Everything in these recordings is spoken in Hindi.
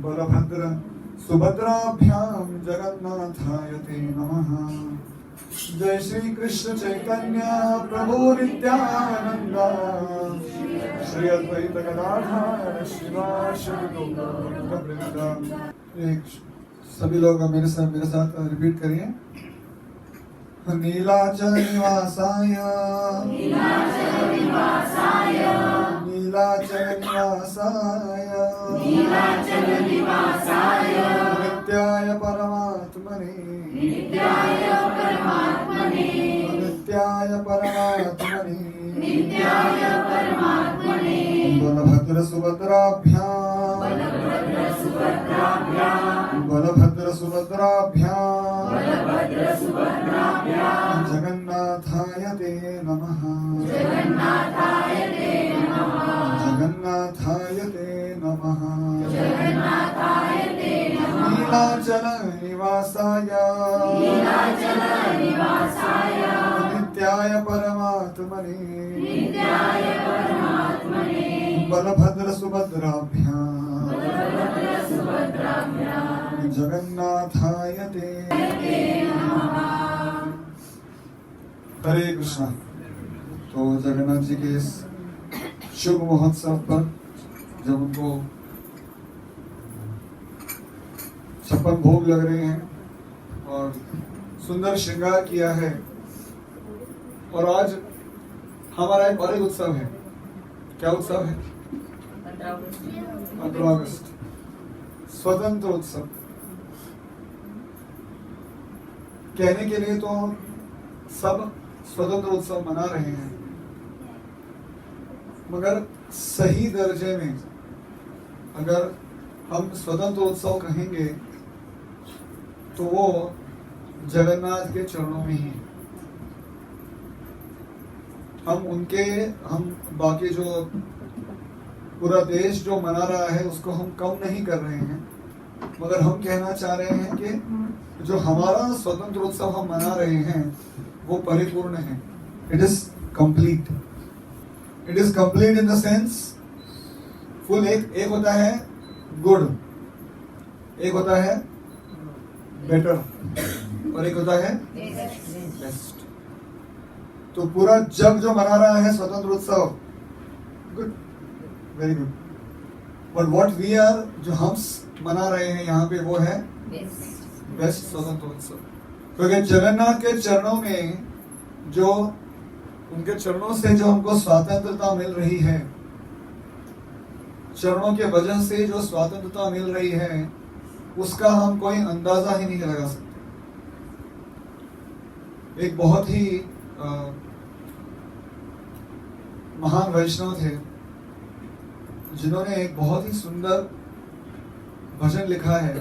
बलभद्र सुभद्राभ्यां जगन्नाथाय ते नमः। जय श्री कृष्ण चैतन्य प्रभु नित्यानंद श्री अद्वैत गदाधर शिवाशि गौरवृंद। एक सभी लोग मेरे साथ रिपीट करिए। नीलाचल निवासाय नीलाचल निवासाय नित्याय परमात्मने बलभद्र सुभद्राभ्यां जगन्नाथाय ते नमः। नीलाचल निवासाय नित्याय परमात्मने बलभद्र सुभद्राभ्यां जगन्नाथाय ते। हरे कृष्णा। तो जगन्नाथ जी के इस शुभ महोत्सव पर जब उनको 56 भोग लग रहे हैं और सुंदर श्रृंगार किया है, और आज हमारा एक और एक उत्सव है। क्या उत्सव है? 15 अगस्त स्वतंत्र उत्सव। कहने के लिए तो सब स्वतंत्र उत्सव मना रहे हैं, मगर सही दर्जे में अगर हम स्वतंत्र उत्सव कहेंगे तो वो जगन्नाथ के चरणों में ही। हम बाकी जो पूरा देश जो मना रहा है उसको हम कम नहीं कर रहे हैं, मगर हम कहना चाह रहे हैं कि जो हमारा स्वतंत्र उत्सव हम मना रहे हैं वो परिपूर्ण है। It is complete. It is complete in the sense full. एक होता है गुड, एक होता है बेटर, और एक होता है बेस्ट। तो पूरा जग जो मना रहा है स्वतंत्र उत्सव, good, very good. But what we are, जो हम मना रहे हैं यहाँ पे, वो है बेस्ट स्वतंत्र उत्सव। क्योंकि जगन्नाथ के चरणों में जो, उनके चरणों से जो हमको स्वतंत्रता मिल रही है, चरणों के वजह से जो स्वतंत्रता मिल रही है, उसका हम कोई अंदाजा ही नहीं लगा सकते। एक बहुत ही महान वैष्णव थे जिन्होंने एक बहुत ही सुंदर भजन लिखा है।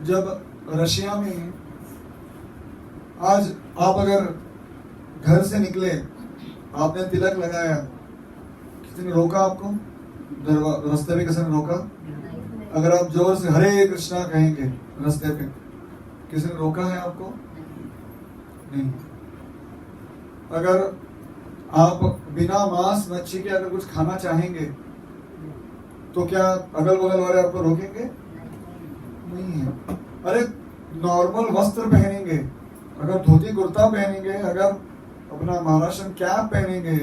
जब रशिया में, आज आप अगर घर से निकले, आपने तिलक लगाया, किसी ने रोका आपको? रास्ते पे किसी ने रोका? अगर आप जोर से हरे कृष्णा कहेंगे रास्ते पे, किसी ने रोका है आपको? नहीं। अगर आप बिना मांस मच्छी के अगर कुछ खाना चाहेंगे तो क्या अगल बगल वाले आपको रोकेंगे? नहीं है। अरे नॉर्मल वस्त्र पहनेंगे, अगर धोती कुर्ता पहनेंगे, अगर अपना महाराष्ट्र कैप पहनेंगे,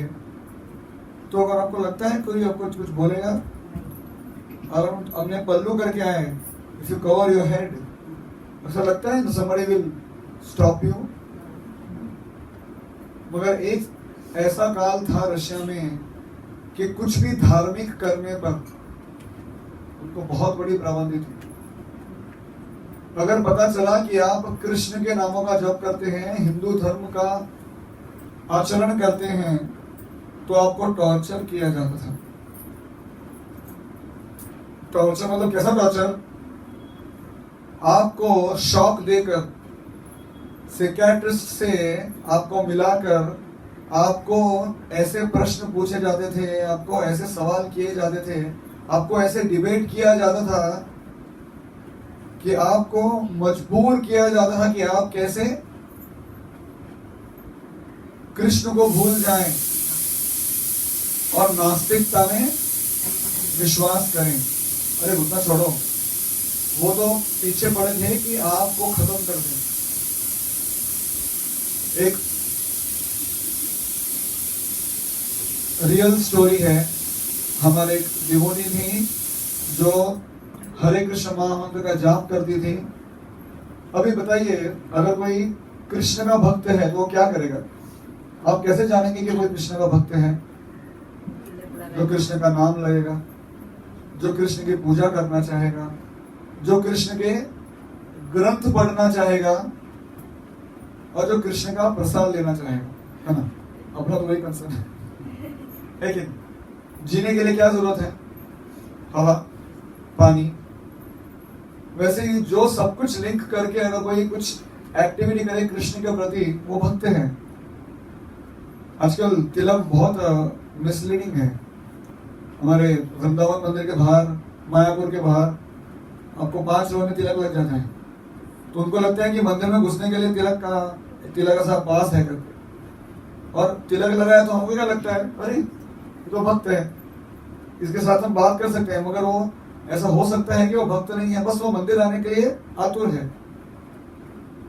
तो अगर आपको लगता है कोई आपको कुछ बोलेगा? और हमने पल्लू करके आए, if you cover your head, ऐसा लगता है somebody will stop you? मगर एक ऐसा काल था रशिया में कि कुछ भी धार्मिक करने पर उनको बहुत बड़ी पाबंदी थी। अगर पता चला कि आप कृष्ण के नामों का जप करते हैं, हिंदू धर्म का आचरण करते हैं, तो आपको टॉर्चर किया जाता था। टॉर्चर मतलब कैसा टॉर्चर? आपको शॉक देकर, साइकियाट्रिस्ट से आपको मिलाकर, आपको ऐसे प्रश्न पूछे जाते थे, आपको ऐसे सवाल किए जाते थे, आपको ऐसे डिबेट किया जाता था कि आपको मजबूर किया जाता था कि आप कैसे कृष्ण को भूल जाएं और नास्तिकता में विश्वास करें। अरे उतना छोड़ो, वो तो पीछे पड़े थे कि आपको खत्म कर दें। एक रियल स्टोरी है, हमारे एक डिवोटी थी जो हरे कृष्ण महामंत्र का जाप करती थी। अभी बताइए, अगर कोई कृष्ण का भक्त है तो वो क्या करेगा? आप कैसे जानेंगे कि कोई कृष्ण का भक्त है? जो कृष्ण का नाम लगेगा, जो कृष्ण की पूजा करना चाहेगा, जो कृष्ण के ग्रंथ पढ़ना चाहेगा और जो कृष्ण का प्रसाद लेना चाहेगा, है ना? अपना तो वही कंसर्न है। लेकिन जीने के लिए क्या जरूरत है? हवा, पानी। वैसे ही जो सब कुछ लिंक करके अगर कोई कुछ एक्टिविटी करे कृष्ण के प्रति, वो भक्त है। आजकल तिलक बहुत मिसलीडिंग है। हमारे वृंदावन मंदिर के बाहर, मायापुर के बाहर आपको 5 रुपए में तिलक लग जाता है, तो उनको लगता है कि मंदिर में घुसने के लिए तिलक का पास है करके, और तिलक लगाया तो हमको क्या लगता है, अरे ये तो भक्त है, इसके साथ हम बात कर सकते हैं। मगर वो ऐसा हो सकता है कि वो भक्त नहीं है, बस वो मंदिर आने के लिए आतुर है।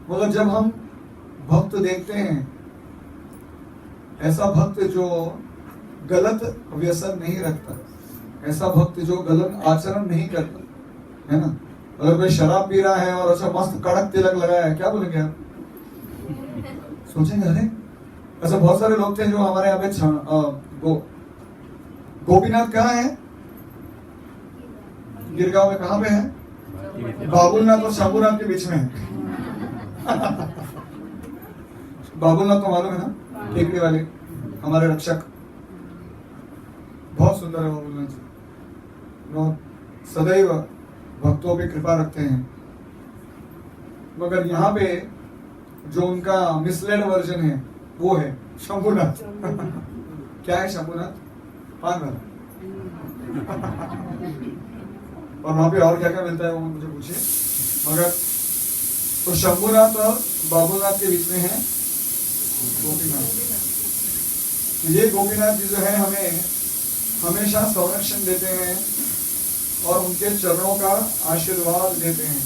मगर जब हम भक्त देखते हैं, ऐसा भक्त जो गलत व्यसन नहीं रखता, ऐसा भक्त जो गलत आचरण नहीं करता, है ना? अगर कोई शराब पी रहा है और अच्छा मस्त कड़क तिलक लगाया है, क्या बोलेंगे आप? सोचेंगे अरे, ऐसा बहुत सारे लोग थे जो हमारे यहाँ पे गोपीनाथ कहाँ है? गिरगांव में। कहाँ पे है? बाबुलनाथ और शंभुनाथ के बीच में है। बाबुलनाथ तो मालूम है ना, टेकड़ी वाले हमारे रक्षक, बहुत सुंदर है बाबुलनाथ जी, सदैव भक्तों पे कृपा रखते हैं। मगर यहाँ पे जो उनका मिसलेड वर्जन है वो है शंभुनाथ। क्या है शंभुनाथ? पान वाला। और वहां पे और क्या क्या मिलता है वो मुझे पूछिए। मगर तो शंभुनाथ और बाबूनाथ के बीच में है गोपीनाथ। तो ये गोपीनाथ जी जो है हमें हमेशा संरक्षण देते हैं और उनके चरणों का आशीर्वाद देते हैं।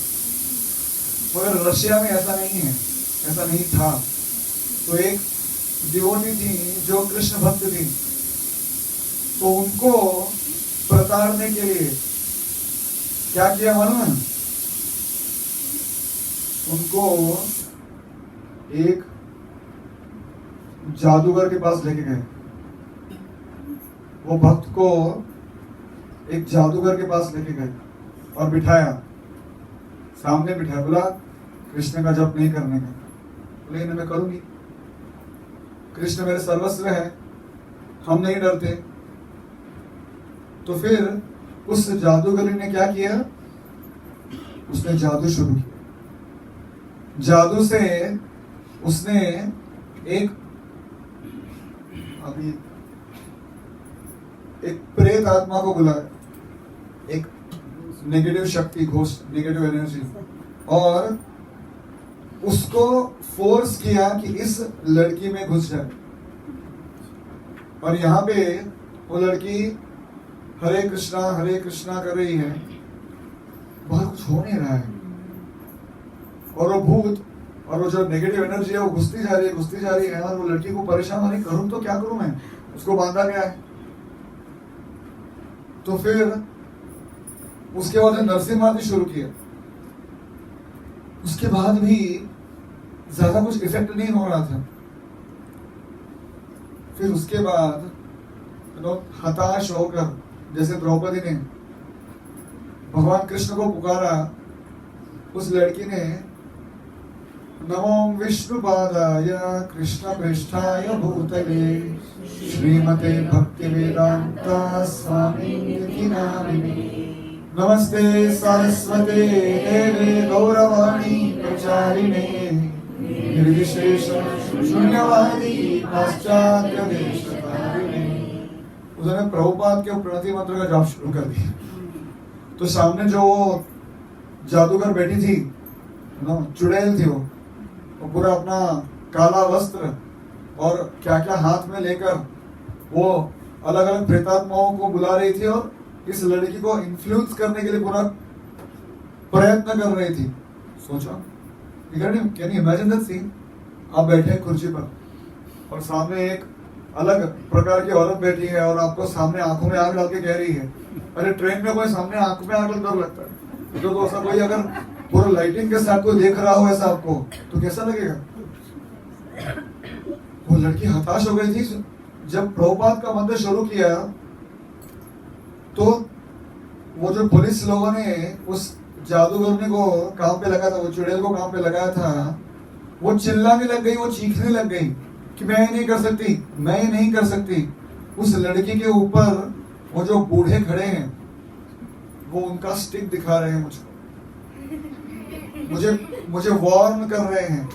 मगर रशिया में ऐसा नहीं है, ऐसा नहीं था। तो एक डिवोटी थी जो कृष्ण भक्त थी, तो उनको प्रताड़ने के लिए क्या किया मालूम है? उनको एक जादूगर के पास लेके गए। वो भक्त को एक जादूगर के पास लेके गए और बिठाया, सामने बिठाया, बोला कृष्ण का जप नहीं करने का। बोले मैं करूंगी, कृष्ण मेरे सर्वस्व है, हम नहीं डरते। तो फिर उस जादूगरी ने क्या किया? उसने जादू शुरू किया। जादू से उसने एक प्रेत आत्मा को बुलाया, एक नेगेटिव शक्ति, घोस्ट, नेगेटिव एनर्जी, और उसको फोर्स किया कि इस लड़की में घुस जाए। और यहाँ पे वो लड़की हरे कृष्णा कर रही है, बहुत कुछ हो नहीं रहा है। और वो भूत और वो जो नेगेटिव एनर्जी है वो घुसती जा रही है, और वो लड़की को परेशान, अरे करूं तो क्या करूं मैं? उसको बांधा गया है। तो फिर उसके बाद नरसिंह आदि शुरू किया। उसके बाद भी ज्यादा कुछ इफेक्ट नहीं हो रहा था। फिर उसके बाद हताश होकर, जैसे द्रौपदी ने भगवान कृष्ण को पुकारा, उस लड़की ने नमो विष्णुपादाय कृष्ण पृष्ठाय भूतले श्रीमते भक्ति वेदांता स्वामी नामिने नमस्ते सरस्वते देवे गौरवाणी प्रचारिणे निर्विशेष शून्यवादी पाश्चात्य देशतारिणे। उसने प्रभुपाद के प्रणति मंत्र का जाप शुरू कर दिया। तो सामने जो जादूगर बैठी थी, चुड़ैल थी, वो पूरा अपना काला वस्त्र और क्या क्या हाथ में लेकर वो अलग अलग प्रेतात्माओं को बुला रही थी और इस लड़की को इन्फ्लुएंस करने के लिए पूरा प्रयत्न कर रही थी। सोचा, can you imagine that scene? आप बैठे हैं कुर्सी पर और सामने एक अलग प्रकार की औरत बैठी है और आपको सामने आंखों में आग डाल के कह रही है। अरे ट्रेन में कोई सामने आंख में आग डर लगता है, तो ऐसा कोई अगर पूरा लाइटिंग के साथ कोई देख रहा हो ऐसा आपको, तो कैसा लगेगा? वो लड़की हताश हो गई थी। जब प्रभुपाद का मंदिर शुरू किया तो वो जो पुलिस लोगों ने उस जादूगरनी को काम पे लगा था, वो चुड़ैल को काम पे लगाया था, वो चिल्लाने लग गई, वो चीखने लग गई कि मैं ये नहीं कर सकती, मैं ये नहीं कर सकती। उस लड़की के ऊपर वो जो बूढ़े खड़े हैं वो उनका स्टिक दिखा रहे हैं मुझे वार्न कर रहे हैं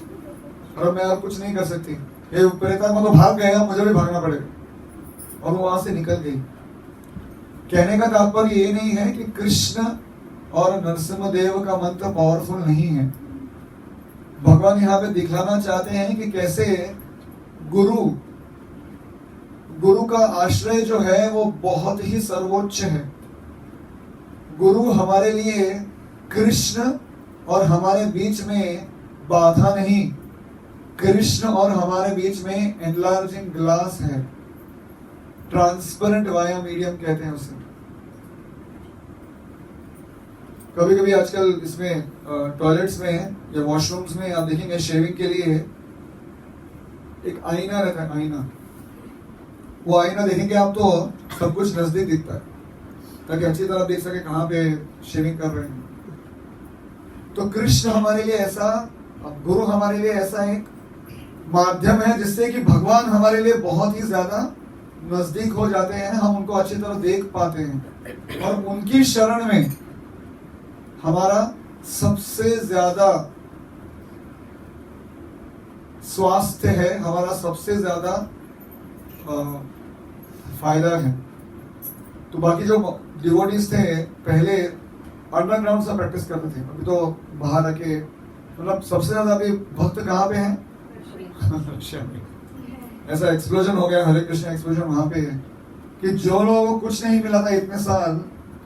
और मैं अब कुछ नहीं कर सकती। ये प्रेता मतलब भाग गया, मुझे भी भागना पड़ेगा। और वो वहां से निकल गई। कहने का तात्पर्य ये नहीं है कि कृष्ण और नरसिम्हा देव का मंत्र पावरफुल नहीं है। भगवान यहाँ पे दिखलाना चाहते हैं कि कैसे गुरु का आश्रय जो है वो बहुत ही सर्वोच्च है। गुरु हमारे लिए कृष्ण और हमारे बीच में बाधा नहीं, कृष्ण और हमारे बीच में एनलार्जिंग ग्लास है, ट्रांसपेरेंट वाया मीडियम कहते हैं उसे। कभी कभी आजकल इसमें टॉयलेट्स में या वॉशरूम्स में आप देखेंगे शेविंग के लिए एक आईना रहता है, आईना। वो आईना देखेंगे आप तो सब कुछ नजदीक दिखता है ताकि अच्छी तरह देख सके कहाँ पे शेविंग कर रहे हैं। तो कृष्ण हमारे लिए ऐसा, गुरु हमारे लिए ऐसा एक माध्यम है जिससे कि भगवान हमारे लिए बहुत ही ज्यादा नजदीक हो जाते हैं, हम उनको अच्छी तरह देख पाते हैं और उनकी शरण में हमारा सबसे ज्यादा स्वास्थ्य है, हमारा सबसे ज्यादा फायदा है। तो बाकी जो डिवोटीज थे पहले अंडरग्राउंड से प्रैक्टिस करते थे, अभी तो बाहर आके मतलब सबसे ज्यादा अभी भक्त कहाँ पे हैं? ऐसा एक्सप्लोजन हो गया, हरे कृष्ण एक्सप्लोजन वहां पे है कि जो लोगों को कुछ नहीं मिला था इतने साल,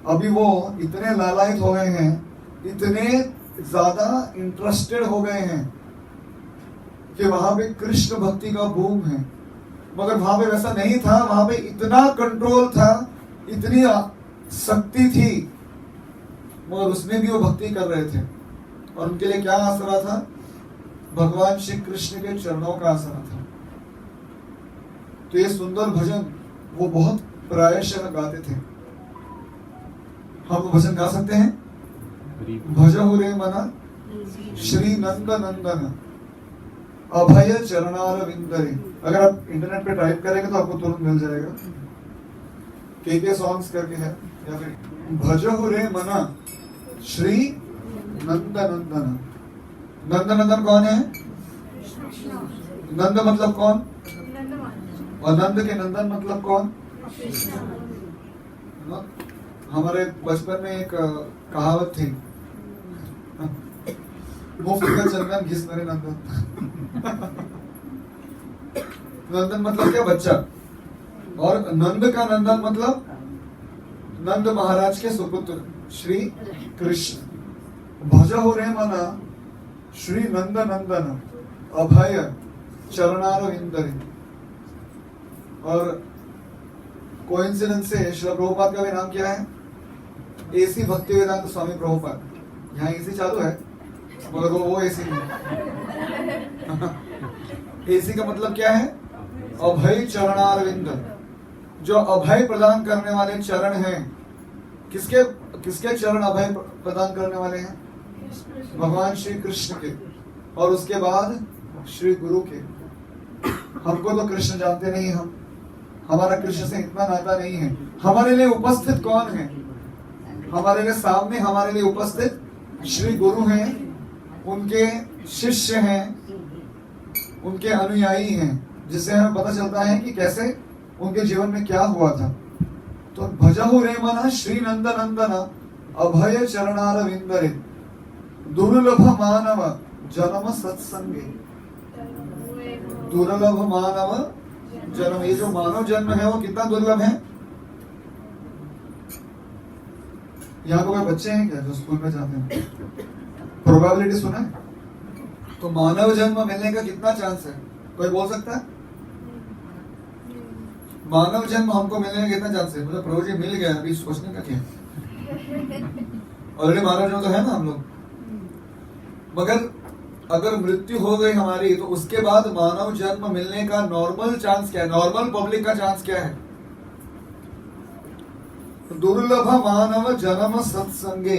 अभी वो इतने लालायित हो गए हैं, इतने ज्यादा इंटरेस्टेड हो गए हैं कि वहां पे कृष्ण भक्ति का बूम है। मगर वहां पे वैसा नहीं था, वहां पे इतना कंट्रोल था, इतनी शक्ति थी, मगर उसमें भी वो भक्ति कर रहे थे। और उनके लिए क्या आसरा था? भगवान श्री कृष्ण के चरणों का आसरा था। तो ये सुंदर भजन वो बहुत प्रायशः गाते थे। हम वो भजन गा सकते हैं। भजहु रे मना श्री नंद नंदन अभय चरणारविंदरे। अगर आप इंटरनेट पे टाइप करेंगे तो आपको तुरंत मिल जाएगा। के सॉन्ग्स करके है, या फिर भजहु रे मना श्री नंद नंदन। नंद नंदन कौन है? नंद मतलब कौन? और नंद के नंदन मतलब कौन? हमारे बचपन में एक कहावत थी, मुफ्त का चंदन घिस मेरे नंदन। नंदन मतलब क्या? बच्चा। और नंद का नंदन मतलब नंद महाराज के सुपुत्र श्री कृष्ण। भजहु रे मना श्री नंद नंदन अभय चरणारविंदरे। और कोइंसिडेंस से श्री प्रभुपाद का भी नाम क्या है? एसी भक्ति वेदांत स्वामी प्रभुपाद। यहाँ एसी चालू है मगर वो एसी नहीं। एसी का मतलब क्या है? अभय चरणारविंद। जो अभय प्रदान करने वाले चरण हैं, किसके चरण अभय प्रदान करने वाले हैं? भगवान श्री कृष्ण के, और उसके बाद श्री गुरु के। हमको तो कृष्ण जानते नहीं, हमारा कृष्ण से इतना नाता नहीं है। हमारे लिए उपस्थित कौन है? हमारे लिए सामने हमारे लिए उपस्थित श्री गुरु हैं, उनके शिष्य हैं, उनके अनुयायी हैं, जिससे हमें पता चलता है कि कैसे उनके जीवन में क्या हुआ था। तो भजहु रे मना श्री नंद नंदन अभय चरणारविंदरे दुर्लभ मानव जन्म सत्संगे। दुर्लभ मानव जन्म, ये जो मानव जन्म है वो कितना दुर्लभ है? यहाँ पे कोई बच्चे हैं क्या जो स्कूल में जाते हैं? प्रोबेबिलिटी सुना है? तो मानव जन्म मिलने का कितना चांस है? कोई बोल सकता है? मानव जन्म हमको मिलने का कितना चांस है? मतलब प्रभु जी मिल गया, अभी सोचने का क्या? ऑलरेडी मानव जन्म तो है ना हम लोग। मगर अगर मृत्यु हो गई हमारी तो उसके बाद मानव जन्म मिलने का नॉर्मल चांस क्या है? नॉर्मल पब्लिक का चांस क्या है? दुर्लभ मानव जन्म सत्संगे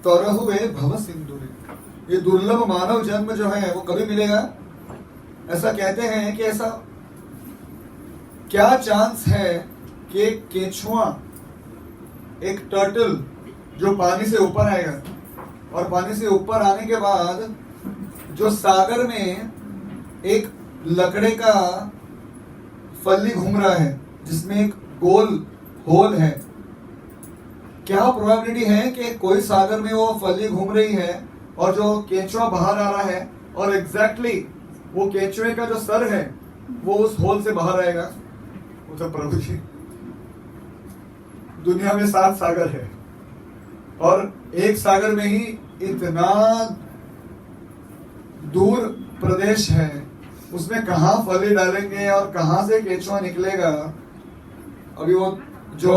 तरहुए भव सिंधुरे। ये दुर्लभ मानव जन्म जो है वो कभी मिलेगा? ऐसा कहते हैं कि ऐसा क्या चांस है कि एक केंचुआ, एक टर्टल जो पानी से ऊपर आएगा और पानी से ऊपर आने के बाद जो सागर में एक लकड़े का फल्ली घूम रहा है जिसमें एक गोल होल है, क्या प्रोबेबिलिटी है कि कोई सागर में वो फल्ली घूम रही है और जो केंचुआ बाहर आ रहा है और एग्जैक्टली वो केंचुए का जो सर है वो उस होल से बाहर आएगा? वो तो प्रभु जी, दुनिया में 7 सागर है और एक सागर में ही इतना दूर प्रदेश है, उसमें कहां फली डालेंगे और कहां से केंचुआ निकलेगा? अभी वो जो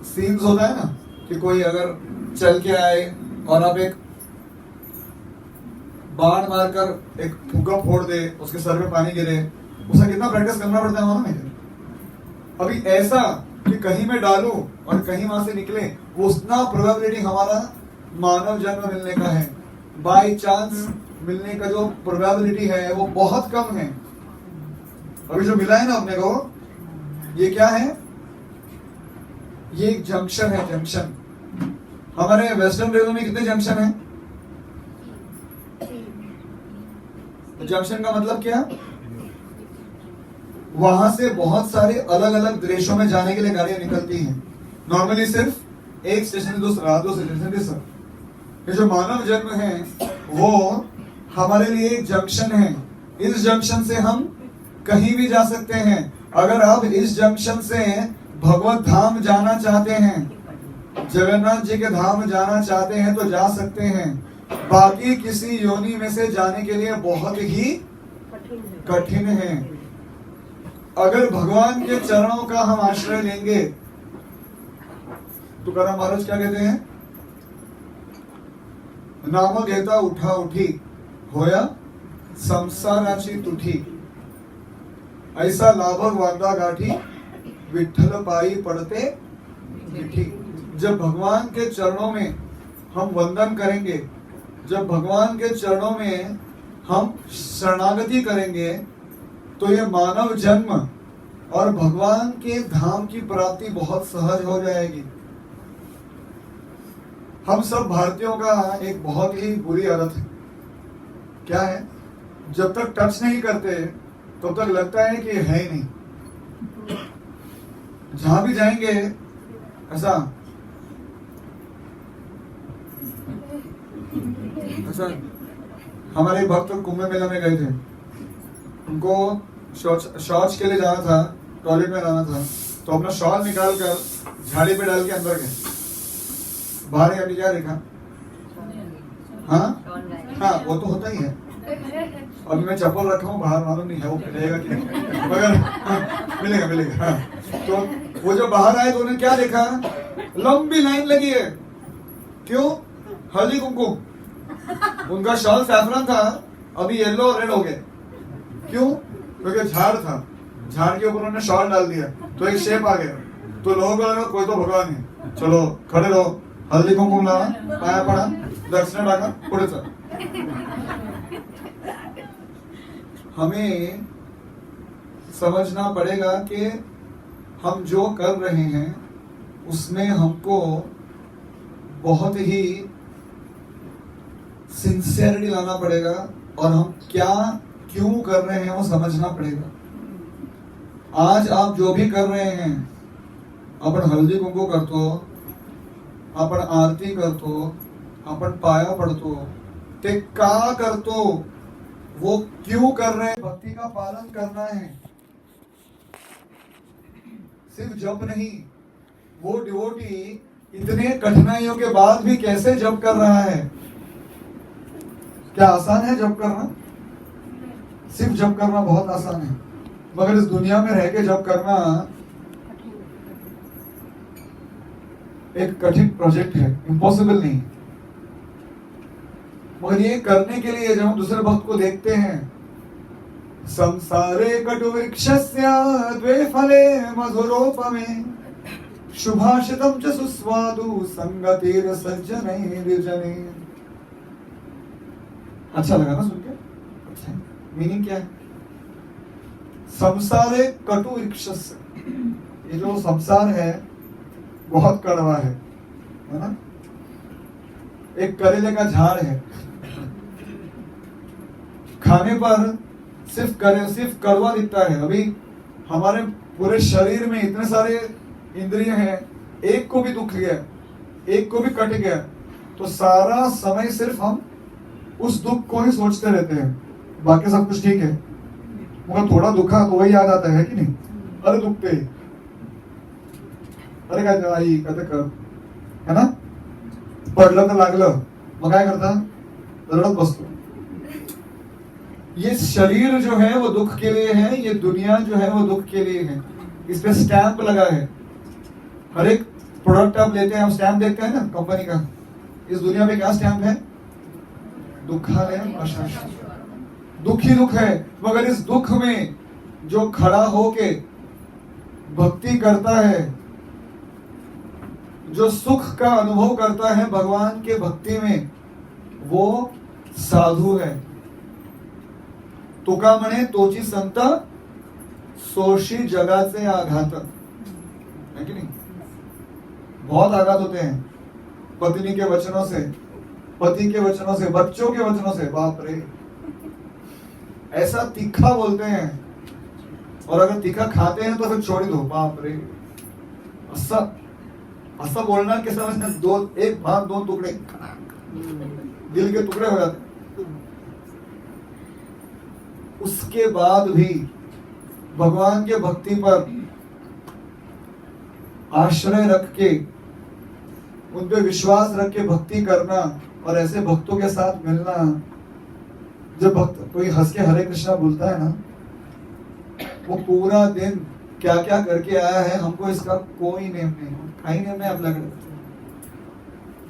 सीन्स होता है ना कि कोई अगर चल के आए और आप एक बाण मारकर एक फुग्गा फोड़ दे, उसके सर पे पानी गिरे, उसका कितना प्रैक्टिस करना पड़ता है मालूम है? अभी ऐसा कि कहीं में डालूं और कहीं वहां से निकले, वो उतना प्रोबेबिलिटी हमारा मानव जन्म मिलने का है। बाय चांस मिलने का जो प्रोबेबिलिटी है वो बहुत कम है। अभी जो मिला है ना अपने को, ये क्या है? ये एक जंक्शन है, जंक्शन। हमारे वेस्टर्न रेलवे में कितने जंक्शन हैं? जंक्शन का मतलब क्या? वहां से बहुत सारे अलग अलग देशों में जाने के लिए गाड़ियां निकलती हैं। नॉर्मली सिर्फ एक स्टेशन से दूसरा, दूसरे स्टेशन से तीसरा। ये जो मानव जन्म है वो हमारे लिए एक जंक्शन है। इस जंक्शन से हम कहीं भी जा सकते हैं। अगर आप इस जंक्शन से भगवत धाम जाना चाहते हैं, जगन्नाथ जी के धाम जाना चाहते हैं तो जा सकते हैं। बाकी किसी योनि में से जाने के लिए बहुत ही कठिन है। अगर भगवान के चरणों का हम आश्रय लेंगे, तुकाराम महाराज क्या कहते हैं? नाम घेता उठा उठी, होया संसाराची तुठी, ऐसा लाभक वांदा गाठी, विठ्ठल पाई पड़ते मिठी। जब भगवान के चरणों में हम वंदन करेंगे, जब भगवान के चरणों में हम शरणागति करेंगे, तो ये मानव जन्म और भगवान के धाम की प्राप्ति बहुत सहज हो जाएगी। हम सब भारतीयों का एक बहुत ही बुरी आदत है। क्या है? जब तक टच नहीं करते तब तक लगता है कि है ही नहीं। जहां भी जाएंगे ऐसा हमारे भक्त कुंभ मेला में गए थे, उनको शौच के लिए जाना था, टॉयलेट में जाना था, तो अपना शॉल निकाल कर झाड़ी पे डाल के अंदर गए। बाहर आके क्या देखा? हाँ, वो तो होता ही है। अभी मैं चप्पल रखा हूँ बाहर, मालूम नहीं है वो मिलेगा कि नहीं, मगर मिलेगा। हाँ। तो वो जो बाहर आए तो उन्हें क्या देखा? लंबी लाइन लगी है। क्यों? हल्दी कुमकुम। उनका शॉल सैफरन था, अभी येलो और रेड हो गया। क्यों? क्योंकि झाड़ था, झाड़ के ऊपर उन्होंने शॉल डाल दिया तो एक शेप आ गया। तो लोगों को लगा कोई तो भगवान है, चलो खड़े रहो, हल्दी कुमकुम लावा, पाया पड़ा, दक्षिणा डाका, पुढे चल। हमें समझना पड़ेगा कि हम जो कर रहे हैं उसमें हमको बहुत ही सिंसियरिटी लाना पड़ेगा और हम क्या क्यों कर रहे हैं वो समझना पड़ेगा। आज आप जो भी कर रहे हैं, आपण हळदी कुंकू करतो, आपण आरती करतो, आपण पाया पडतो, ते का करतो, वो क्यों कर रहे हैं? भक्ति का पालन करना है, सिर्फ जप नहीं। वो डिवोटी इतने कठिनाइयों के बाद भी कैसे जप कर रहा है? क्या आसान है जप करना? सिर्फ जप करना बहुत आसान है, मगर इस दुनिया में रह के जप करना एक कठिन प्रोजेक्ट है, इम्पॉसिबल नहीं। मगर ये करने के लिए जब हम दूसरे भक्त को देखते हैं, संसारे कटु वृक्षस्य द्वे फले मधुरोपमे शुभाषितम च सुस्वादु संगतिर सज्जनैर्जने। अच्छा लगा ना सुन के? अच्छा, मीनिंग क्या है? संसारे कटु वृक्षस्य, ये जो संसार है बहुत कड़वा है ना? एक करेले का झाड़ है, खाने पर सिर्फ कड़वा दिखता है। अभी हमारे पूरे शरीर में इतने सारे इंद्रिय हैं, एक को भी दुख गया, एक को भी कट गया, तो सारा समय सिर्फ हम उस दुख को ही सोचते रहते हैं, बाकी सब कुछ ठीक है। मगर थोड़ा दुखा तो वही याद आता है कि नहीं? अरे दुखते, अरे काय आई काय कर, है ना? पडलं तर लागलं, मग काय करता? रडत बसतो। ये शरीर जो है वो दुख के लिए है, ये दुनिया जो है वो दुख के लिए है। इस पे स्टैंप लगा है। हर एक प्रोडक्ट आप लेते हैं, हम स्टैंप देखते हैं ना कंपनी का। इस दुनिया में क्या स्टैंप है? दुखालय अशाश्वत, दुख ही दुख है। मगर इस दुख में जो खड़ा होके भक्ति करता है, जो सुख का अनुभव करता है भगवान के भक्ति में, वो साधु है। तुका म्हणे तोची संत सोशी जगाचे आघात, है कि नहीं? बहुत आघात होते हैं पत्नी के वचनों से, पति के वचनों से, बच्चों के वचनों से। बाप रे, ऐसा तीखा बोलते हैं, और अगर तीखा खाते हैं तो फिर छोड़ ही दो। बाप रे, ऐसा बोलना के समझ दो, एक भाग दो टुकड़े, दिल के टुकड़े हो जाते। उसके बाद भी भगवान के भक्ति पर आश्रय रख के, उन पे विश्वास रख के भक्ति करना और ऐसे भक्तों के साथ मिलना। जब भक्त कोई हंस के हरे कृष्णा बोलता है ना, वो पूरा दिन क्या क्या करके आया है हमको इसका कोई नेम नहीं, काही नेम नहीं आपल्याकडे।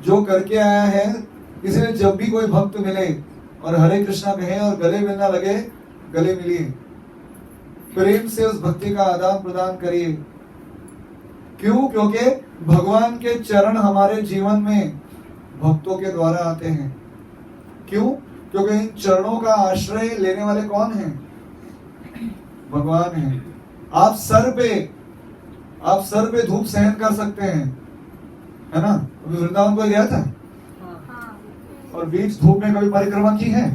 जो करके आया है, इसलिए जब भी कोई भक्त मिले और हरे कृष्णा कहे और गले मिलना लगे, गले मिलिए, प्रेम से उस भक्ति का आदान प्रदान करिए। क्यों? क्योंकि भगवान के चरण हमारे जीवन में भक्तों के द्वारा आते हैं। क्यों? क्योंकि इन चरणों का आश्रय लेने वाले कौन हैं? भगवान हैं। आप सर पे धूप सहन कर सकते हैं, है ना? अभी वृंदावन को गया था और बीच धूप में कभी परिक्रमा की है?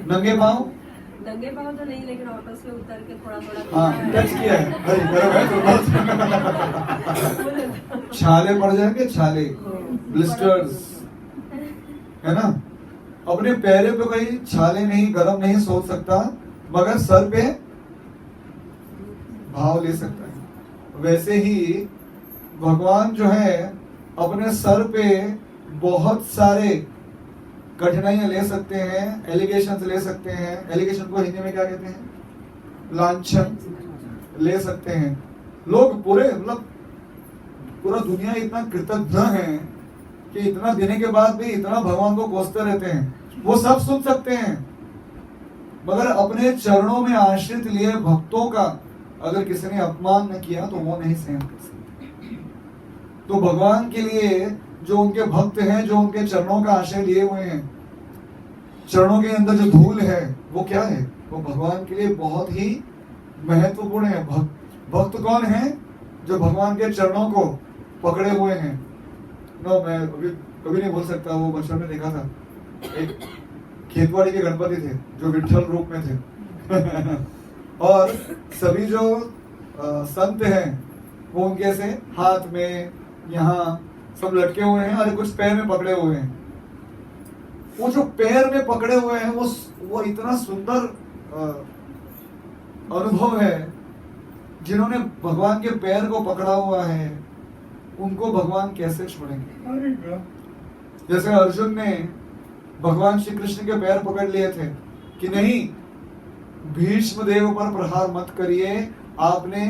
नंगे पांव तो नहीं, लेकिन ऑटो से उतर के थोड़ा हाँ टच किया है। छाले पड़ जाएंगे, छाले, ब्लिस्टर्स, है ना? अपने पैरों पे कोई छाले नहीं, गरम नहीं सोच सकता, मगर सर पे भाव ले सकता है। वैसे ही भगवान जो है अपने सर पे बहुत सारे कठिनाइयां ले सकते हैं, एलिगेशन ले सकते हैं। एलिगेशन को हिंदी में क्या कहते हैं? लांछन ले सकते हैं। लोग पूरे मतलब पूरा दुनिया इतना कृतज्ञ है कि इतना देने के बाद भी इतना भगवान को कोसते रहते हैं। वो सब सुन सकते हैं, मगर अपने चरणों में आश्रित लिए भक्तों का अगर किसी ने अपमान न किया तो वो नहीं सहन कर सकते। तो भगवान के लिए जो उनके भक्त हैं, जो उनके चरणों का आश्रय लिए हुए हैं, चरणों के अंदर जो धूल है वो क्या है? वो भगवान के लिए बहुत ही महत्वपूर्ण है। भक्त कौन है? जो भगवान के चरणों को पकड़े हुए हैं। नो, मैं अभी कभी नहीं भूल सकता, वो बचपन में देखा था, एक खेतवाड़ी के गणपति थे जो विठल रूप में थे और सभी जो संत हैं वो उनके ऐसे हाथ में यहाँ सब लटके हुए हैं और कुछ पैर में पकड़े हुए हैं। वो जो पैर में पकड़े हुए हैं वो इतना सुंदर अनुभव है। जिन्होंने भगवान के पैर को पकड़ा हुआ है उनको भगवान कैसे छोड़ेंगे? जैसे अर्जुन ने भगवान श्री कृष्ण के पैर पकड़ लिए थे कि नहीं, भीष्म देव पर प्रहार मत करिए, आपने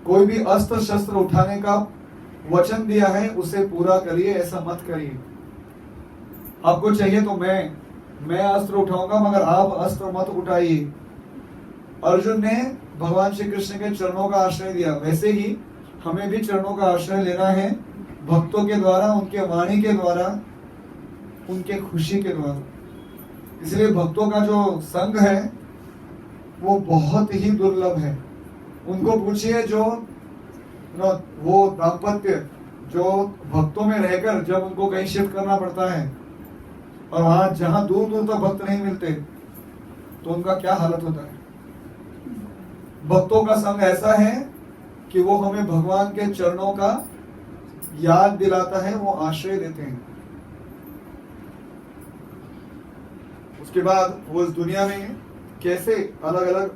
कोई भी अस्त्र शस्त्र उठाने का वचन दिया है उसे पूरा करिए, ऐसा मत करिए। आपको चाहिए तो मैं अस्त्र उठाऊंगा, मगर आप अस्त्र मत उठाइए। अर्जुन ने भगवान श्री कृष्ण के चरणों का आश्रय दिया, वैसे ही हमें भी चरणों का आश्रय लेना है, भक्तों के द्वारा, उनके वाणी के द्वारा, उनके खुशी के द्वारा। इसलिए भक्तों का जो संग है वो बहुत ही दुर्लभ है। उनको पूछिए जो वो दाम्पत्य जो भक्तों में रहकर जब उनको कहीं शिफ्ट करना पड़ता है और वहां जहां दूर दूर तक भक्त नहीं मिलते तो उनका क्या हालत होता है। भक्तों का संग ऐसा है कि वो हमें भगवान के चरणों का याद दिलाता है, वो आश्रय देते हैं। उसके बाद वो इस दुनिया में कैसे अलग अलग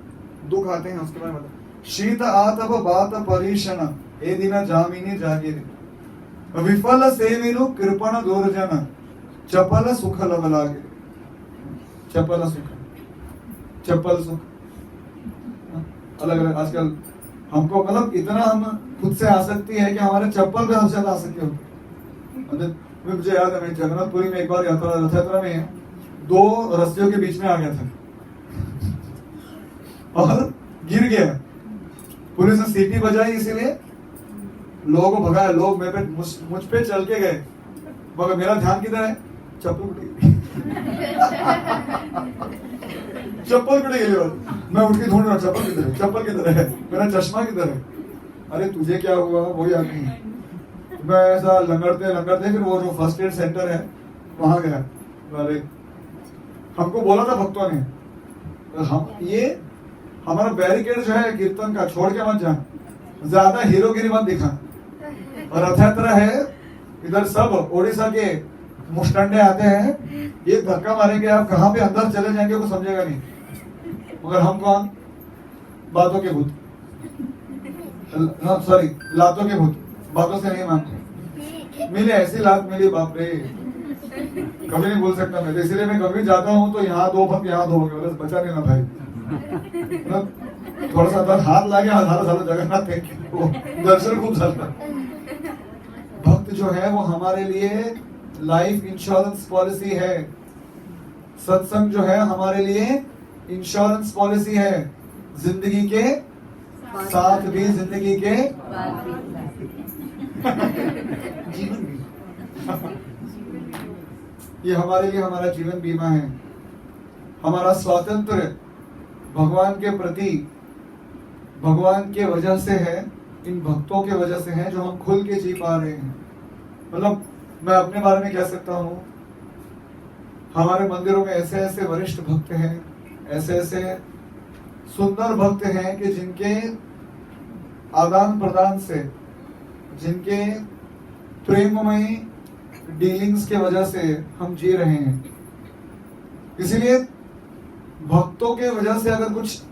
दुख आते हैं उसके बारे में बता। शीत आतप बात परीक्षण ए दिन जामिनी जागिर विफल सेविनु कृपण दुर्जन चपल सुख लब लागे। चपल सुख, चपल सुख अलग अलग। आजकल हमको मतलब इतना हम खुद से आसक्ति है कि हमारे चप्पल पे हमसे ज्यादा आसक्ति होती है। मुझे याद है, मैं जगन्नाथपुरी में एक बार रथ यात्रा में 2 रस्सियों के बीच में आ गया था और गिर गया। पुलिस ने सीटी बजाई, इसीलिए लोगों को भगाया। लोग मुझ पे चल के गए, मगर मेरा ध्यान किधर है? चप्पल टूटी चप्पल टूटी गई। मैं उठ के ढूंढ रहा, चप्पल किधर है, चप्पल किधर है, मेरा चश्मा किधर है? अरे तुझे क्या हुआ? वो याद नहीं। मैं ऐसा लंगड़ते लंगड़ते फिर वो जो फर्स्ट एड सेंटर है वहां गया। अरे हमको बोला था भक्तों ने, हम ये हमारा बैरिकेड जो है कीर्तन का, छोड़ के मत जा, ज्यादा हीरोगिरी मत दिखा। और रथ यात्रा है, इधर सब ओडिशा के मुस्टंडे आते हैं, ये धक्का मारेंगे, आप कहाँ पे अंदर चले जाएंगे वो समझेगा नहीं। मगर हम कौन? बातों के भूत, सॉरी लातों के भूत, बातों से नहीं मानते। मिले ऐसी लात मिली, बाप रे, कभी नहीं बोल सकता मैं। इसलिए मैं कभी जाता हूँ तो यहाँ 2 भक्त यहाँ 2 हो गए, बस बचा नहीं ना भाई। थोड़ा सा अंदर हाथ लागे, झाला जगन्नाथ दर्शन खूब झाला। भक्त जो है वो हमारे लिए लाइफ इंश्योरेंस पॉलिसी है। सत्संग जो है हमारे लिए इंश्योरेंस पॉलिसी है, जिंदगी के साथ भी, जिंदगी के जीवन भी। ये हमारे लिए हमारा जीवन बीमा है। हमारा स्वातंत्र भगवान के प्रति, भगवान के वजह से है, इन भक्तों के वजह से है जो हम खुल के जी पा रहे हैं। मतलब मैं अपने बारे में कह सकता हूँ, हमारे मंदिरों में ऐसे ऐसे वरिष्ठ भक्त हैं, ऐसे ऐसे सुंदर भक्त हैं कि जिनके आदान प्रदान से, जिनके प्रेममयी डीलिंग्स के वजह से हम जी रहे हैं। इसीलिए भक्तों के वजह से अगर कुछ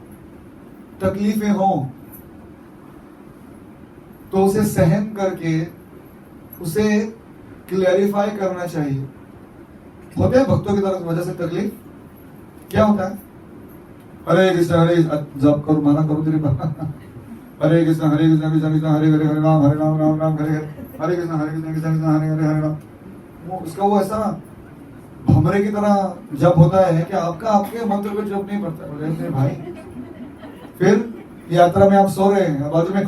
तकलीफें हों तो उसे सहन करके उसे क्लैरिफाई करना चाहिए। होते हैं भक्तों की तरफ वजह से तकलीफ, क्या होता है? हरे कृष्ण हरे जप करो, माना करो तेरे हरे कृष्ण कृष्ण कृष्ण हरे हरे हरे राम राम राम हरे हरे, हरे कृष्ण कृष्ण कृष्ण हरे हरे हरे राम। वो उसका वो ऐसा भमरे की तरह जप होता है कि आपका आपके मंत्र को जप नहीं पड़ता। बोले भाई, फिर यात्रा में आप सो रहे हैं, बाजू में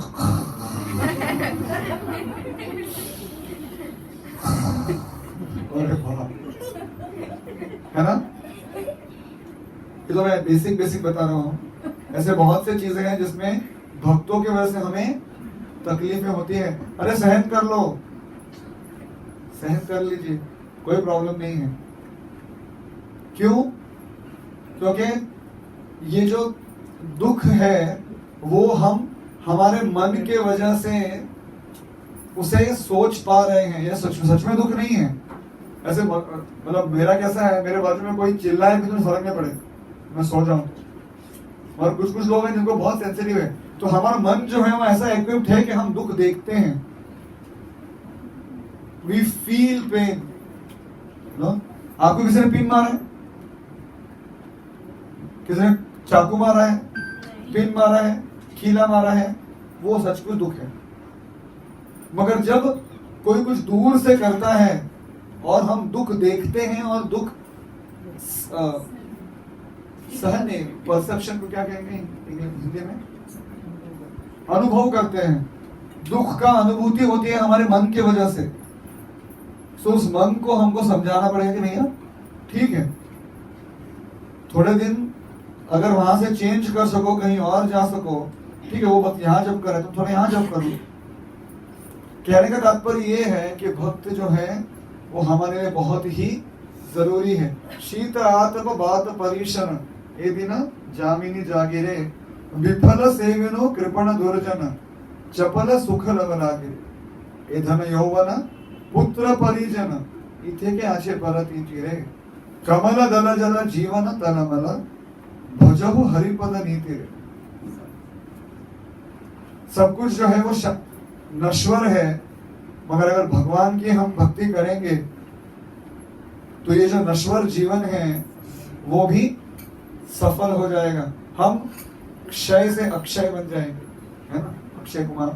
है ना? ये तो मैं बेसिक बता रहा हूँ। ऐसे बहुत से चीजें हैं जिसमें भक्तों की वजह से हमें तकलीफें होती है। अरे सहन कर लो, सहन कर लीजिए, कोई प्रॉब्लम नहीं है। क्यों? क्योंकि ये जो दुख है वो हम हमारे मन के वजह से उसे सोच पा रहे हैं। ये सच में दुख नहीं है। ऐसे मतलब मेरा कैसा है, मेरे बाजू में कोई चिल्लाए भी तो फर्क नहीं पड़े, मैं सो जाऊं। और कुछ लोग हैं जिनको बहुत सेंसिटिव है, तो हमारा मन जो है वो ऐसा इक्विप्ड है कि हम दुख देखते हैं, वी फील पेन। आपको किसी ने पिन मारा है, किसी ने चाकू मारा है, पिन मारा है, कीला मारा है, वो सचमुच दुख है। मगर जब कोई कुछ दूर से करता है और हम दुख देखते हैं और दुख सहने, परसेप्शन को क्या कहेंगे हिंदी में, अनुभव करते हैं। दुख का अनुभूति होती है हमारे मन की वजह से। तो उस मन को हमको समझाना पड़ेगा कि भैया ठीक है, थोड़े दिन अगर वहां से चेंज कर सको, कहीं और जा सको, ठीक है, वो बात यहां जब करे तो थोड़ा यहां जब करो। कहने का तात्पर्य ये है कि भक्त जो है वो हमारे लिए बहुत ही जरूरी है। शीत आत्म बात परीक्षण ये दिन जामिनी जागिरे, विफल सेविनो कृपण दुर्जन, चपल सुख लग लागे, ए धन यौवन पुत्र परिजन, इथे के आशे परत रे, कमल दल जल जीवन तलमल, भजहु हरिपद नीति रे। सब कुछ जो है वो नश्वर है, मगर अगर भगवान की हम भक्ति करेंगे तो ये जो नश्वर जीवन है वो भी सफल हो जाएगा। हम क्षय से अक्षय बन जाएंगे, है ना। अक्षय कुमार,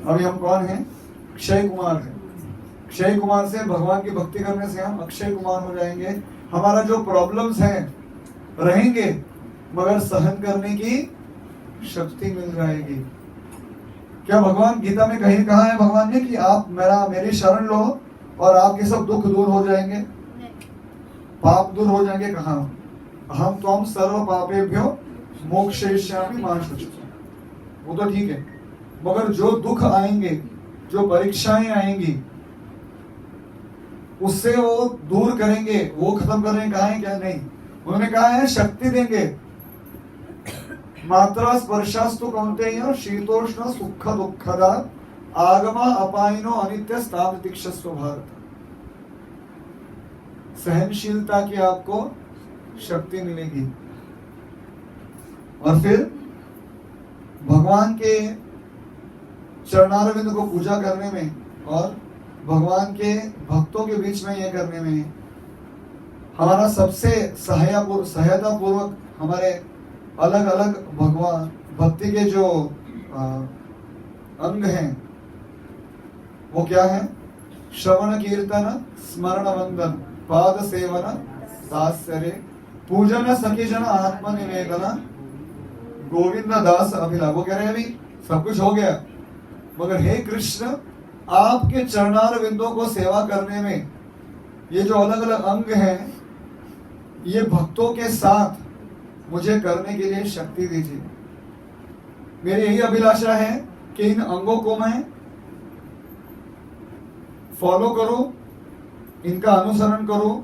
अभी हम कौन हैं? क्षय कुमार है। क्षय कुमार से भगवान की भक्ति करने से हम अक्षय कुमार हो जाएंगे। हमारा जो प्रॉब्लम्स हैं रहेंगे, मगर सहन करने की शक्ति मिल जाएगी। क्या भगवान गीता में कहीं कहा है भगवान ने कि आप मेरी शरण लो और आपके सब दुख दूर हो जाएंगे, पाप दूर हो जाएंगे? कहा, हम त्वं सर्व पापेभ्यो मोक्षयिष्यामि मा शुचि। वो तो ठीक है, मगर जो दुख आएंगे, जो परीक्षाएं आएंगी, उससे वो दूर करेंगे, वो खत्म करने कहा है क्या? नहीं, उन्होंने कहा है शक्ति देंगे। मात्रा स्पर्शास्तु कौन्तेय शीतोष्ण सुख दुःखदा आगमा अपायनो अनित्य स्थान दीक्षस्व भारत। सहनशीलता की आपको शक्ति मिलेगी। और फिर भगवान के चरणारविंद को पूजा करने में और भगवान के भक्तों के बीच में यह करने में हमारा सबसे सहायता पूर्वक हमारे अलग अलग भगवान भक्ति के जो अंग हैं वो क्या है? श्रवण कीर्तन स्मरण वंदन पाद सेवन दासरे पूजन सखी जन आत्मनिवेदन गोविंद दास अभिलाष। वो कह रहे हैं अभी सब कुछ हो गया, मगर हे कृष्ण, आपके चरणार बिंदों को सेवा करने में ये जो अलग अलग अंग हैं, ये भक्तों के साथ मुझे करने के लिए शक्ति दीजिए। मेरी यही अभिलाषा है कि इन अंगों को मैं फॉलो करूं, इनका अनुसरण करूं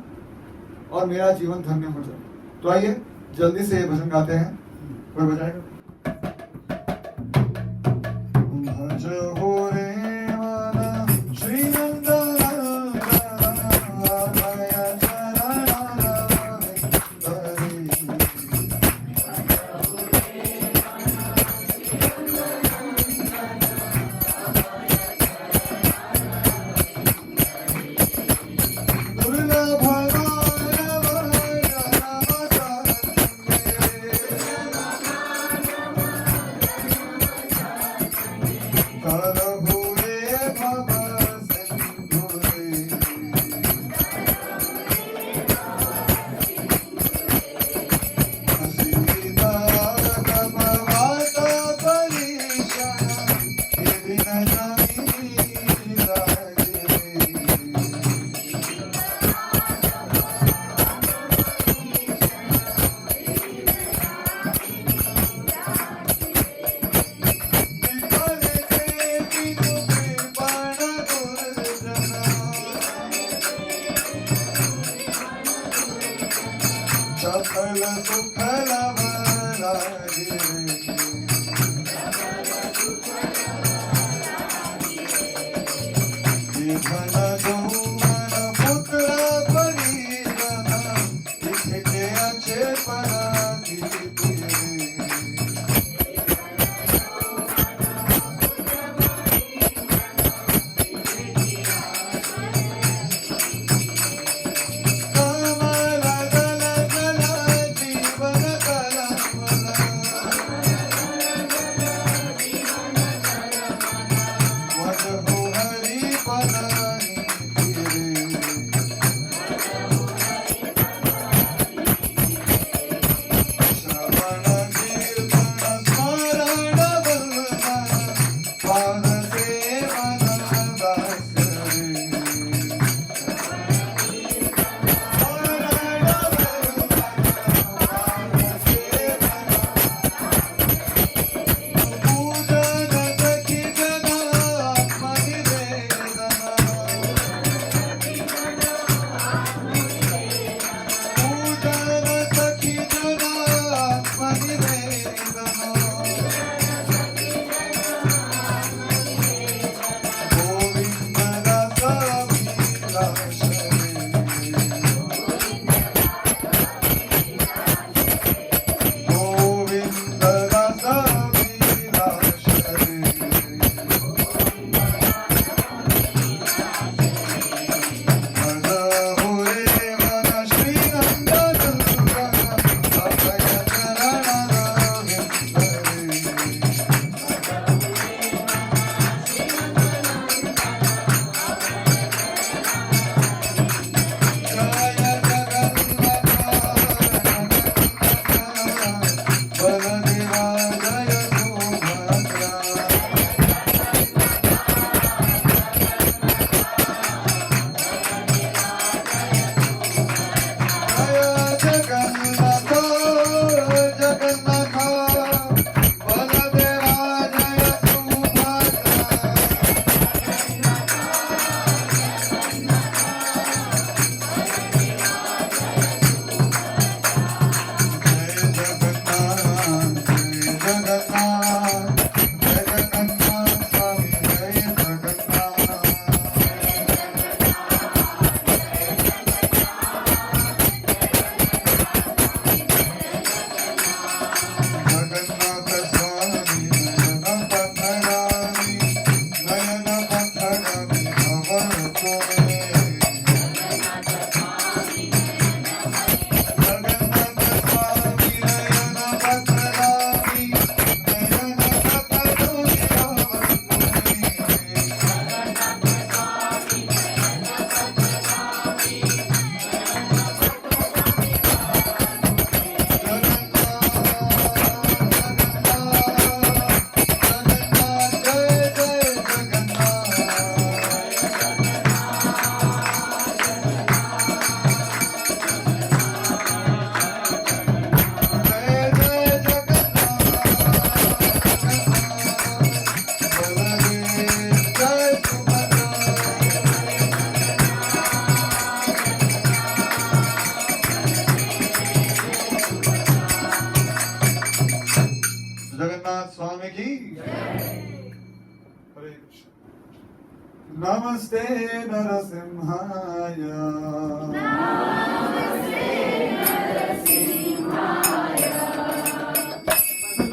और मेरा जीवन धन्य हो जाए। तो आइए जल्दी से भजन गाते हैं। कोई बजाएगा? जगन्नाथ स्वामी की हरे कृष्ण। नमस्ते नरसिंहाय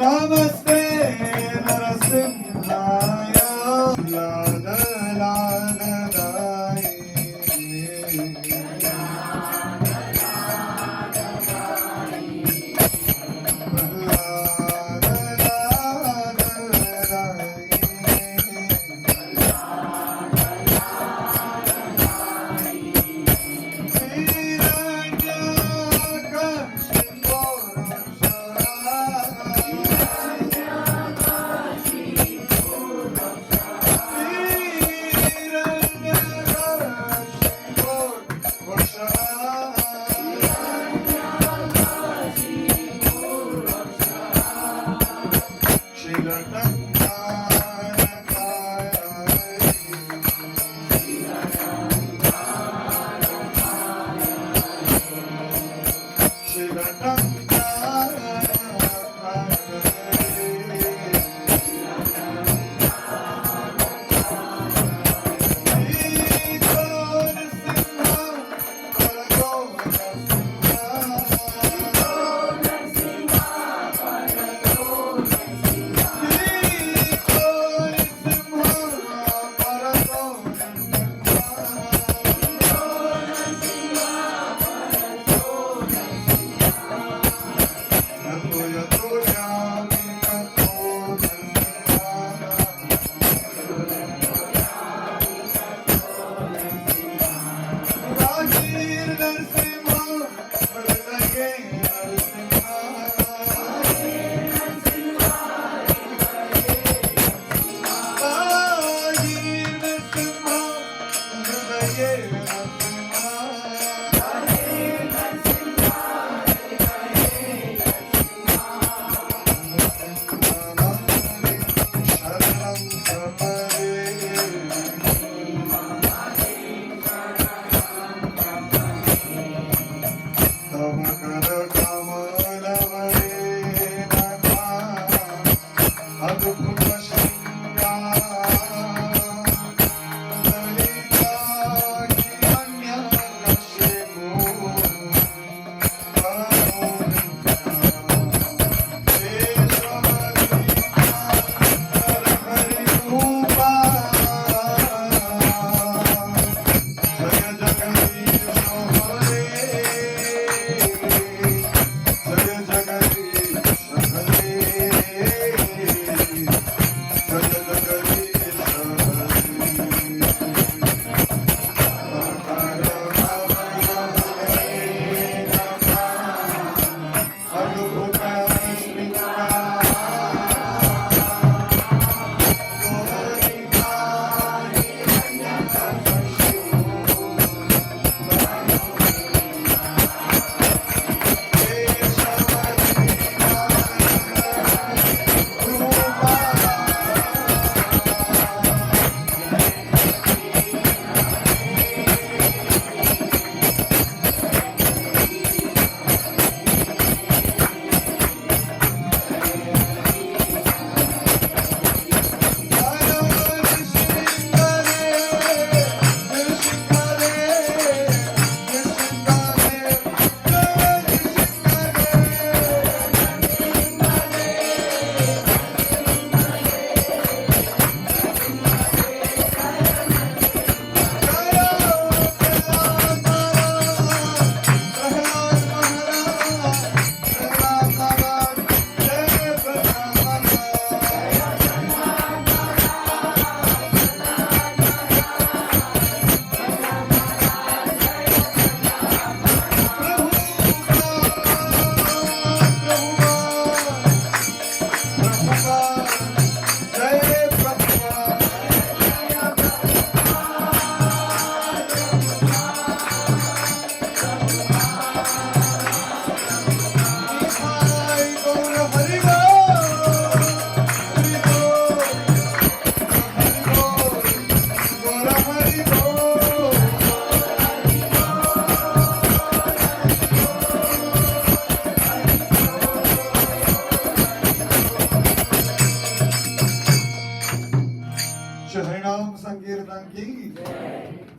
नमस्ते नरसिंहाय लाल लाल दाई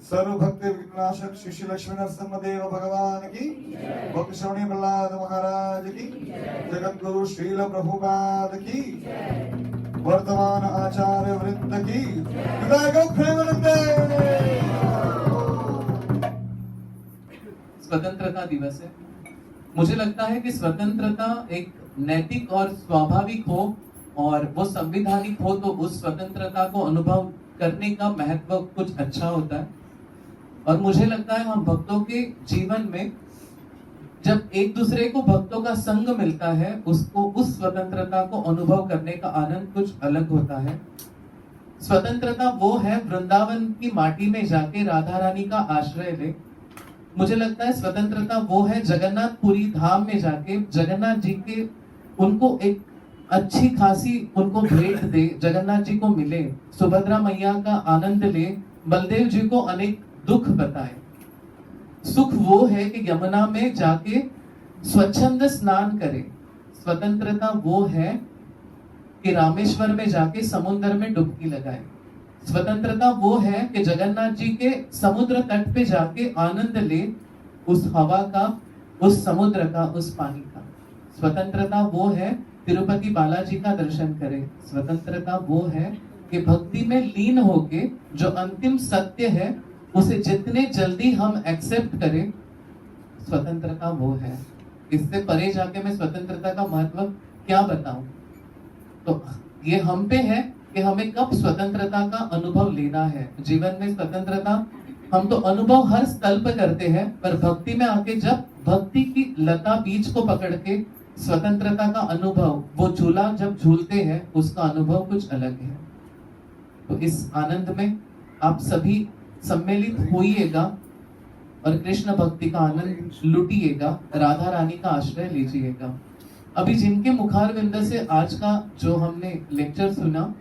सर्व भक्ति विनाशक श्री श्री लक्ष्मी नरसिम्हदेव भगवान की, भक्त श्रवणी प्रहलाद महाराज की, जगत गुरु श्रील प्रभुपाद की, वर्तमान आचार्य वृंद की, विदायक प्रेमानंद। स्वतंत्रता दिवस है। मुझे लगता है कि स्वतंत्रता एक नैतिक और स्वाभाविक हो और वो संवैधानिक हो तो उस स्वतंत्रता को अनुभव करने का महत्व कुछ अच्छा होता है। और मुझे लगता है हम भक्तों के जीवन में जब एक दूसरे को भक्तों का संग मिलता है, उसको उस स्वतंत्रता को अनुभव करने का आनंद कुछ अलग होता है। स्वतंत्रता वो है वृंदावन की माटी में जाके राधा रानी का आश्रय ले। मुझे लगता है स्वतंत्रता वो है जगन्नाथपुरी धाम में जाके जगन्नाथ जी के उनको एक अच्छी खासी उनको भेंट दे, जगन्नाथ जी को मिले, सुभद्रा मैया का आनंद ले, बलदेव जी को अनेक दुख बताए। सुख वो है कि यमुना में जाके स्वच्छंद स्नान करे। स्वतंत्रता वो है कि रामेश्वर में जाके समुद्र में डुबकी लगाए। स्वतंत्रता वो है कि जगन्नाथ जी के समुद्र तट पे जाके आनंद ले, उस हवा का, उस समुद्र का, उस पानी का। स्वतंत्रता वो है तिरुपति बालाजी का दर्शन करे। स्वतंत्रता वो है कि भक्ति में लीन होके जो अंतिम सत्य है उसे जितने जल्दी हम एक्सेप्ट करें, स्वतंत्रता वो है। इससे परे जाके मैं स्वतंत्रता का महत्व क्या बताऊं। तो ये हम पे है कि हमें कब स्वतंत्रता का अनुभव लेना है। जीवन में स्वतंत्रता हम तो अनुभव हर स्थल पर करते हैं, पर भक्ति में आके जब भक्ति की लता बीज को पकड़ के स्वतंत्रता का अनुभव, वो झूला जब झूलते हैं उसका अनुभव कुछ अलग है। तो इस आनंद में आप सभी सम्मिलित होइएगा और कृष्ण भक्ति का आनंद लुटिएगा, राधा रानी का आश्रय लीजिएगा। अभी जिनके मुखार विंद से आज का जो हमने लेक्चर सुना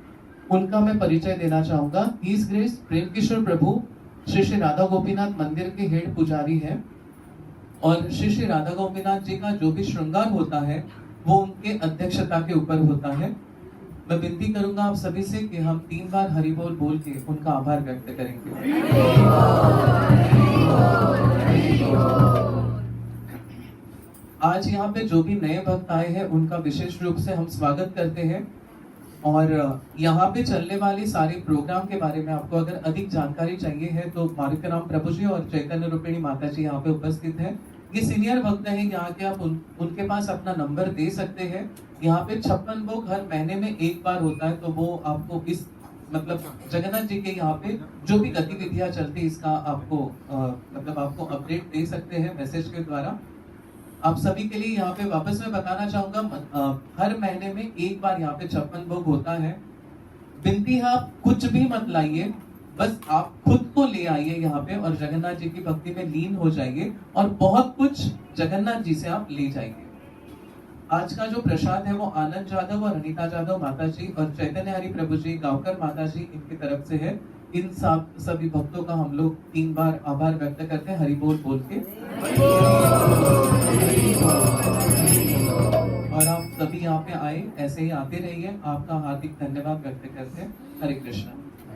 उनका मैं परिचय देना चाहूंगा। हिज ग्रेस प्रेम किशोर प्रभु श्री श्री राधा गोपीनाथ मंदिर के हेड पुजारी है और श्री श्री राधा गोपीनाथ जी का जो भी श्रृंगार होता है वो उनके अध्यक्षता के ऊपर होता है। मैं विनती करूंगा आप सभी से कि हम 3 बार हरि बोल बोल के उनका आभार व्यक्त करेंगे। आज यहाँ पे जो भी नए भक्त आए हैं उनका विशेष रूप से हम स्वागत करते हैं और यहाँ पे चलने वाले सारे प्रोग्राम के बारे में आपको अगर अधिक जानकारी चाहिए है तो मारुतिराम प्रभु जी और चैतन्य रूपिणी माता जी यहाँ पे उपस्थित हैं। ये सीनियर भक्त हैं, यहाँ के आप उनके पास अपना नंबर दे सकते हैं। यहाँ पे 56 भोग हर महीने में एक बार होता है, तो वो आपको इस मतलब जगन्नाथ जी के यहाँ पे जो भी गतिविधियां चलती है इसका आपको मतलब आपको अपडेट दे सकते हैं मैसेज के द्वारा। आप सभी के लिए यहाँ पे वापस मैं बताना चाहूंगा हर महीने में एक बार यहाँ पे 56 भोग होता है। विनती है आप कुछ भी मत लाइए, बस आप खुद को ले आइए यहाँ पे और जगन्नाथ जी की भक्ति में लीन हो जाइए और बहुत कुछ जगन्नाथ जी से आप ले जाइए। आज का जो प्रसाद है वो आनंद जादव और अनीता जादव माता जी और चैतन्य हरि प्रभु जी गांवकर माता जी इनकी तरफ से है। इन सभी भक्तों का हम लोग 3 बार आभार व्यक्त करते हैं हरि बोल बोल के। और आप सभी यहाँ पे आए, ऐसे ही आते रहिए। आपका हार्दिक धन्यवाद व्यक्त करते हैं। हरे कृष्ण।